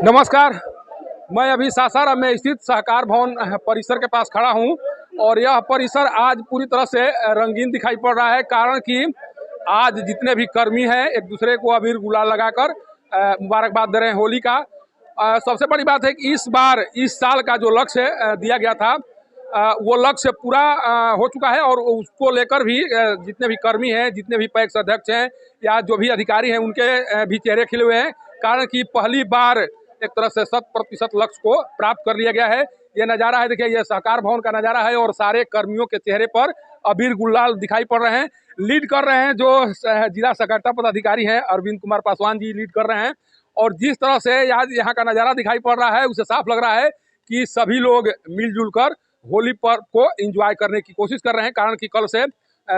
नमस्कार। मैं अभी सासाराम में स्थित सहकार भवन परिसर के पास खड़ा हूं और यह परिसर आज पूरी तरह से रंगीन दिखाई पड़ रहा है। कारण कि आज जितने भी कर्मी हैं एक दूसरे को अबीर गुलाल लगाकर मुबारकबाद दे रहे हैं होली का। सबसे बड़ी बात है कि इस बार इस साल का जो लक्ष्य दिया गया था वो लक्ष्य पूरा हो चुका है और उसको लेकर भी जितने भी कर्मी हैं, जितने भी पैक्स अध्यक्ष हैं या जो भी अधिकारी हैं, उनके भी चेहरे खिले हुए हैं। कारण कि पहली बार एक तरह से 100% लक्ष्य को प्राप्त कर लिया गया है। ये नज़ारा है, देखिए, ये सहकार भवन का नज़ारा है और सारे कर्मियों के चेहरे पर अबीर गुलाल दिखाई पड़ रहे हैं। लीड कर रहे हैं जो जिला सहकारिता पदाधिकारी हैं अरविंद कुमार पासवान जी लीड कर रहे हैं। और जिस तरह से आज यहाँ का नज़ारा दिखाई पड़ रहा है उससे साफ लग रहा है कि सभी लोग मिलजुल कर होली पर्व को एंजॉय करने की कोशिश कर रहे हैं। कारण कि कल से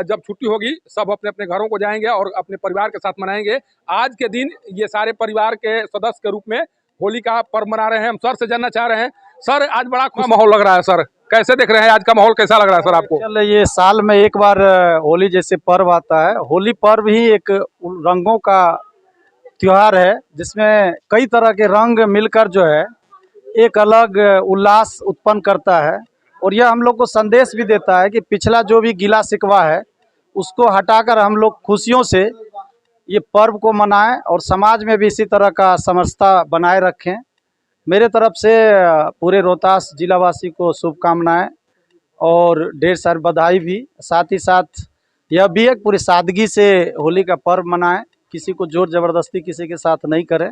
जब छुट्टी होगी सब अपने अपने घरों को जाएंगे और अपने परिवार के साथ मनाएंगे। आज के दिन ये सारे परिवार के सदस्य के रूप में होली का पर्व मना रहे हैं। हम सर से जानना चाह रहे हैं, सर आज बड़ा खुश माहौल लग रहा है, सर कैसे देख रहे हैं, आज का माहौल कैसा लग रहा है सर आपको? चल, ये साल में एक बार होली जैसे पर्व आता है। होली पर्व ही एक रंगों का त्योहार है जिसमें कई तरह के रंग मिलकर जो है एक अलग उल्लास उत्पन्न करता है। और यह हम लोग को संदेश भी देता है कि पिछला जो भी गिला शिकवा है उसको हटाकर हम लोग खुशियों से ये पर्व को मनाएं और समाज में भी इसी तरह का समरसता बनाए रखें। मेरे तरफ से पूरे रोहतास जिलावासी को शुभकामनाएं और ढेर सारी बधाई भी। साथ ही साथ यह भी एक पूरी सादगी से होली का पर्व मनाएं, किसी को जोर जबरदस्ती किसी के साथ नहीं करें।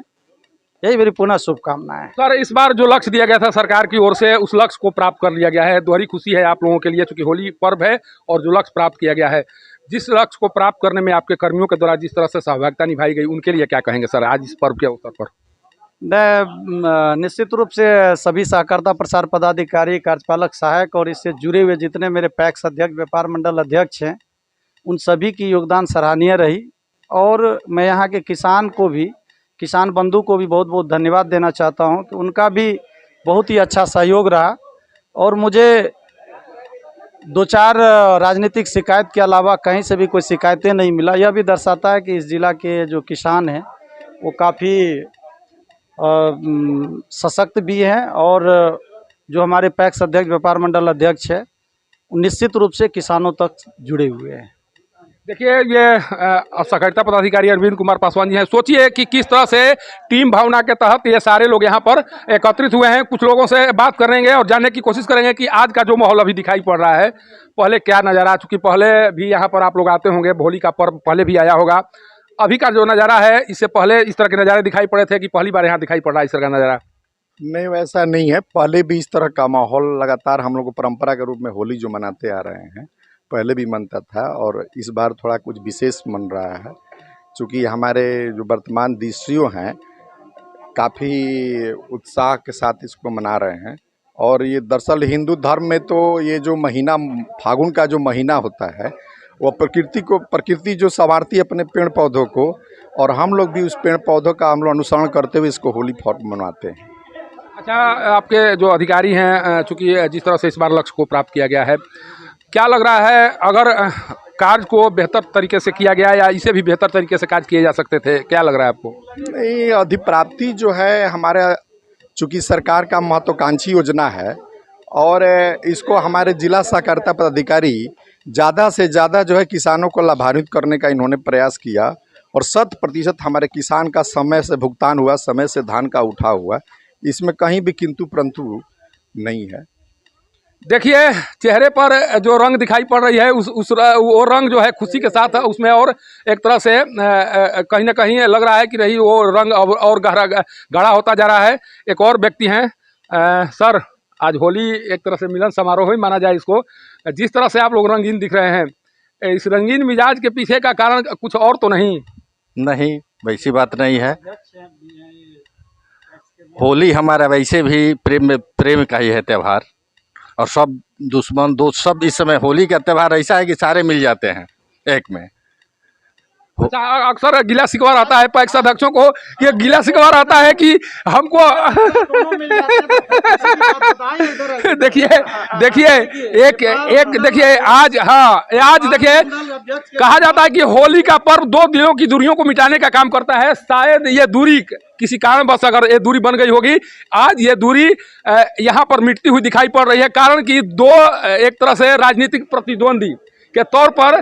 यही मेरी पुनः शुभकामनाएं। सर इस बार जो लक्ष्य दिया गया था सरकार की ओर से उस लक्ष्य को प्राप्त कर लिया गया है। दोहरी खुशी है आप लोगों के लिए चूंकि होली पर्व है और जो लक्ष्य प्राप्त किया गया है, जिस लक्ष्य को प्राप्त करने में आपके कर्मियों के द्वारा जिस तरह से सहभागिता निभाई गई उनके लिए क्या कहेंगे सर आज इस पर्व के अवसर पर? निश्चित रूप से सभी सहकारिता प्रसार पदाधिकारी, कार्यपालक सहायक और इससे जुड़े हुए जितने मेरे पैक्स अध्यक्ष, व्यापार मंडल अध्यक्ष हैं, उन सभी की योगदान सराहनीय रही। और मैं यहाँ के किसान को भी, किसान बंधु को भी बहुत बहुत धन्यवाद देना चाहता हूँ कि उनका भी बहुत ही अच्छा सहयोग रहा। और मुझे 2-4 राजनीतिक शिकायत के अलावा कहीं से भी कोई शिकायतें नहीं मिला। यह भी दर्शाता है कि इस ज़िला के जो किसान हैं वो काफ़ी सशक्त भी हैं और जो हमारे पैक्स अध्यक्ष, व्यापार मंडल अध्यक्ष है, निश्चित रूप से किसानों तक जुड़े हुए हैं। देखिए, ये सहकारिता पदाधिकारी अरविंद कुमार पासवान जी हैं। सोचिए कि किस तरह से टीम भावना के तहत ये सारे लोग यहाँ पर एकत्रित हुए हैं। कुछ लोगों से बात करेंगे और जानने की कोशिश करेंगे कि आज का जो माहौल अभी दिखाई पड़ रहा है पहले क्या नज़ारा, चूँकि पहले भी यहाँ पर आप लोग आते होंगे, होली का पर्व पहले भी आया होगा। अभी का जो नज़ारा है इससे पहले इस तरह के नज़ारे दिखाई पड़े थे कि पहली बार यहाँ दिखाई पड़ रहा है इस तरह का नज़ारा? नहीं, वैसा नहीं है। पहले भी इस तरह का माहौल लगातार हम लोग परंपरा के रूप में होली जो मनाते आ रहे हैं पहले भी मनता था और इस बार थोड़ा कुछ विशेष मन रहा है। चूँकि हमारे जो वर्तमान दीक्षियों हैं काफ़ी उत्साह के साथ इसको मना रहे हैं। और ये दरअसल हिंदू धर्म में तो ये जो महीना फागुन का जो महीना होता है वो प्रकृति जो संवारती है अपने पेड़ पौधों को, और हम लोग भी उस पेड़ पौधों का हम लोग अनुसरण करते हुए इसको होली पर्व मनाते हैं। अच्छा, आपके जो अधिकारी हैं, चूँकि जिस तरह से इस बार लक्ष्य को प्राप्त किया गया है, क्या लग रहा है अगर कार्य को बेहतर तरीके से किया गया या इसे भी बेहतर तरीके से कार्य किए जा सकते थे, क्या लग रहा है आपको? नहीं, अधिप्राप्ति जो है हमारे, चूँकि सरकार का महत्वाकांक्षी योजना है और इसको हमारे जिला सहकारिता पदाधिकारी ज़्यादा से ज़्यादा जो है किसानों को लाभान्वित करने का इन्होंने प्रयास किया और 100% हमारे किसान का समय से भुगतान हुआ, समय से धान का उठा हुआ। इसमें कहीं भी किंतु परंतु नहीं है। देखिए, चेहरे पर जो रंग दिखाई पड़ रही है वो रंग जो है खुशी के साथ है उसमें, और एक तरह से कहीं ना कहीं लग रहा है कि रही वो रंग और गाढ़ा होता जा रहा है। एक और व्यक्ति हैं, सर आज होली एक तरह से मिलन समारोह ही माना जाए इसको। जिस तरह से आप लोग रंगीन दिख रहे हैं, इस रंगीन मिजाज के पीछे का कारण कुछ और तो नहीं? नहीं, वैसी बात नहीं है। होली हमारा वैसे भी प्रेम का ही है त्यौहार, और सब दुश्मन दोस्त सब इस समय होली का त्यौहार ऐसा है कि सारे मिल जाते हैं एक में। अच्छा, अक्सर गिला शिकवा रहता है पैक्स अध्यक्षों को, ये गिला शिकवा रहता है कि हमको देखिए देखिए एक देखिए आज, हाँ आज देखिए कहा जाता है कि होली का पर्व दो दिलों की दूरियों को मिटाने का काम करता है। शायद ये दूरी किसी कारणवश अगर ये दूरी बन गई होगी, आज ये दूरी यहाँ पर मिटती हुई दिखाई पड़ रही है। कारण कि दो एक तरह से राजनीतिक प्रतिद्वंदी के तौर पर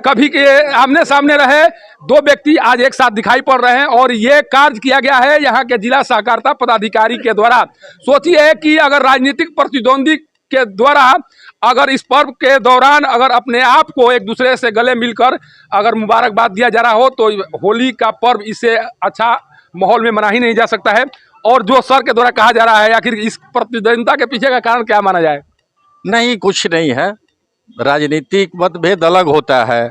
कभी के आमने सामने रहे दो व्यक्ति आज एक साथ दिखाई पड़ रहे हैं और ये कार्य किया गया है यहाँ के जिला सहकारिता पदाधिकारी के द्वारा। सोचिए कि अगर राजनीतिक प्रतिद्वंदी के द्वारा अगर इस पर्व के दौरान अगर अपने आप को एक दूसरे से गले मिलकर अगर मुबारकबाद दिया जा रहा हो तो होली का पर्व इससे अच्छा माहौल में मना ही नहीं जा सकता है। और जो सर के द्वारा कहा जा रहा है, आखिर इस प्रतिद्वंदिता के पीछे का कारण क्या माना जाए? नहीं, कुछ नहीं है। राजनीतिक मतभेद अलग होता है,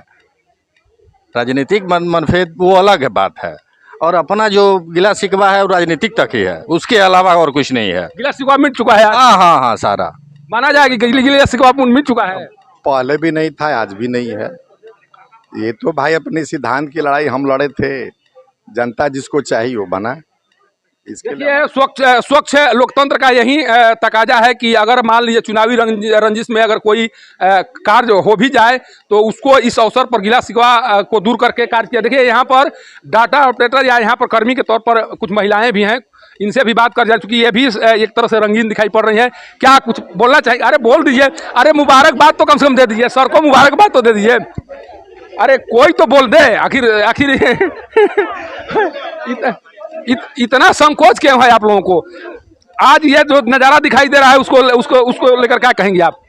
राजनीतिक मनभेद वो अलग है बात है, और अपना जो गिला शिकवा है वो राजनीतिक तक ही है, उसके अलावा और कुछ नहीं है। गिला शिकवा मिट चुका है। हाँ हाँ हाँ, सारा माना जाए कि गिला शिकवा मिट चुका है। पहले भी नहीं था, आज भी नहीं है। ये तो भाई अपने सिद्धांत की लड़ाई हम लड़े थे, जनता जिसको चाहिए वो बना। इसके लिए देखिए स्वच्छ लोकतंत्र का यही तकाजा है कि अगर मान लीजिए चुनावी रंजिश में अगर कोई कार्य हो भी जाए तो उसको इस अवसर पर गिला शिकवा को दूर करके कार्य किया। देखिए यहाँ पर डाटा ऑपरेटर या यहाँ पर कर्मी के तौर पर कुछ महिलाएं भी हैं, इनसे भी बात कर जा चुकी है। ये भी एक तरह से रंगीन दिखाई पड़ रही है। क्या कुछ बोलना चाहिए? अरे बोल दीजिए, अरे मुबारकबाद तो कम से कम दे दीजिए, सर को मुबारकबाद तो दे दीजिए। अरे कोई तो बोल दे आखिर इतना संकोच क्यों है आप लोगों को? आज ये जो नज़ारा दिखाई दे रहा है उसको लेकर क्या कहेंगे आप?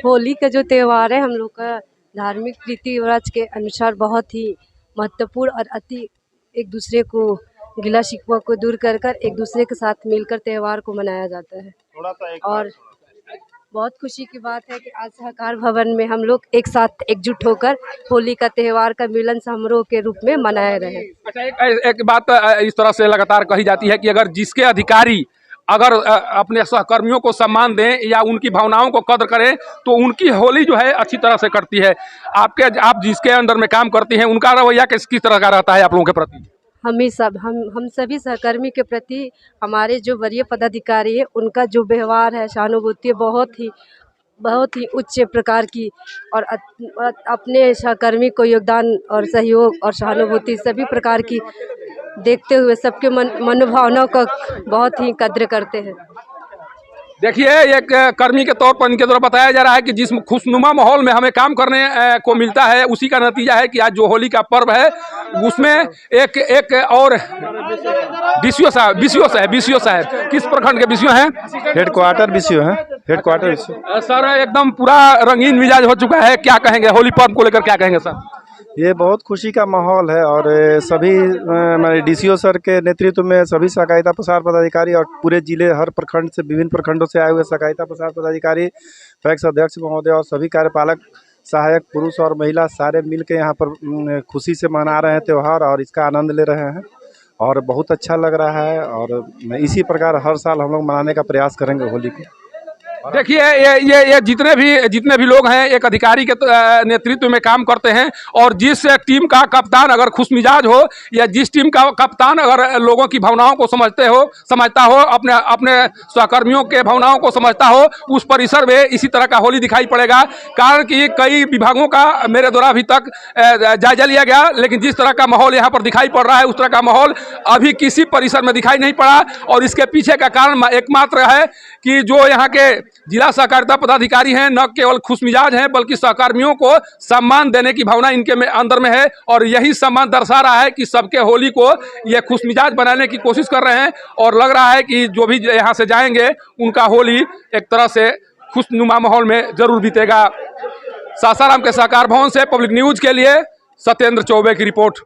होली का जो त्यौहार है हम लोग का धार्मिक रीति रिवाज के अनुसार बहुत ही महत्वपूर्ण और अति एक दूसरे को गिला शिकवा को दूर कर एक दूसरे के साथ मिलकर त्यौहार को मनाया जाता है। और बहुत खुशी की बात है कि आज सहकार भवन में हम लोग एक साथ एकजुट होकर होली का त्यौहार का मिलन समारोह के रूप में मनाए रहे। अच्छा, एक बात इस तरह से लगातार कही जाती है कि अगर जिसके अधिकारी अगर अपने सहकर्मियों को सम्मान दें या उनकी भावनाओं को कद्र करें तो उनकी होली जो है अच्छी तरह से कटती है। आप जिसके अंडर में काम करती हैं उनका रवैया किस तरह का रहता है आप लोगों के प्रति? हम सभी सहकर्मी के प्रति हमारे जो वरीय पदाधिकारी है उनका जो व्यवहार है, सहानुभूति बहुत ही उच्च प्रकार की, और अपने सहकर्मी को योगदान और सहयोग और सहानुभूति सभी प्रकार की देखते हुए सबके मनोभावनाओं का बहुत ही कद्र करते हैं। देखिए एक कर्मी के तौर पर इनके द्वारा बताया जा रहा है कि जिस खुशनुमा माहौल में हमें काम करने को मिलता है उसी का नतीजा है कि आज जो होली का पर्व है उसमें एक और बीसीओ साहब किस प्रखंड के बीसीओ हैं? हेडक्वार्टर बीसीओ है, हेडक्वार्टर बीसीओ। सर एकदम पूरा रंगीन मिजाज हो चुका है, क्या कहेंगे होली पर्व को लेकर? क्या कहेंगे सर? ये बहुत खुशी का माहौल है और सभी हमारे डीसीओ सर के नेतृत्व में सभी सहकारिता प्रसार पदाधिकारी और पूरे जिले हर प्रखंड से विभिन्न प्रखंडों से आए हुए सहकारिता प्रसार पदाधिकारी, पैक्स अध्यक्ष महोदय और सभी कार्यपालक सहायक पुरुष और महिला सारे मिल के यहाँ पर खुशी से मना रहे हैं त्यौहार और इसका आनंद ले रहे हैं और बहुत अच्छा लग रहा है। और इसी प्रकार हर साल हम लोग मनाने का प्रयास करेंगे होली को। देखिए ये जितने भी लोग हैं एक अधिकारी के नेतृत्व में काम करते हैं और जिस टीम का कप्तान अगर खुशमिजाज हो या जिस टीम का कप्तान अगर लोगों की भावनाओं को समझता हो अपने सहकर्मियों के भावनाओं को समझता हो, उस परिसर में इसी तरह का होली दिखाई पड़ेगा। कारण कि कई विभागों का मेरे द्वारा अभी तक जायजा लिया गया, लेकिन जिस तरह का माहौल यहाँ पर दिखाई पड़ रहा है उस तरह का माहौल अभी किसी परिसर में दिखाई नहीं पड़ा। और इसके पीछे का कारण एकमात्र है कि जो यहाँ के जिला सहकारिता पदाधिकारी हैं न केवल खुशमिजाज हैं बल्कि सहकर्मियों को सम्मान देने की भावना इनके अंदर में है और यही सम्मान दर्शा रहा है कि सबके होली को ये खुशमिजाज बनाने की कोशिश कर रहे हैं। और लग रहा है कि जो भी यहाँ से जाएंगे उनका होली एक तरह से खुशनुमा माहौल में जरूर बीतेगा। सासाराम के सहकार भवन से पब्लिक न्यूज के लिए सत्येंद्र चौबे की रिपोर्ट।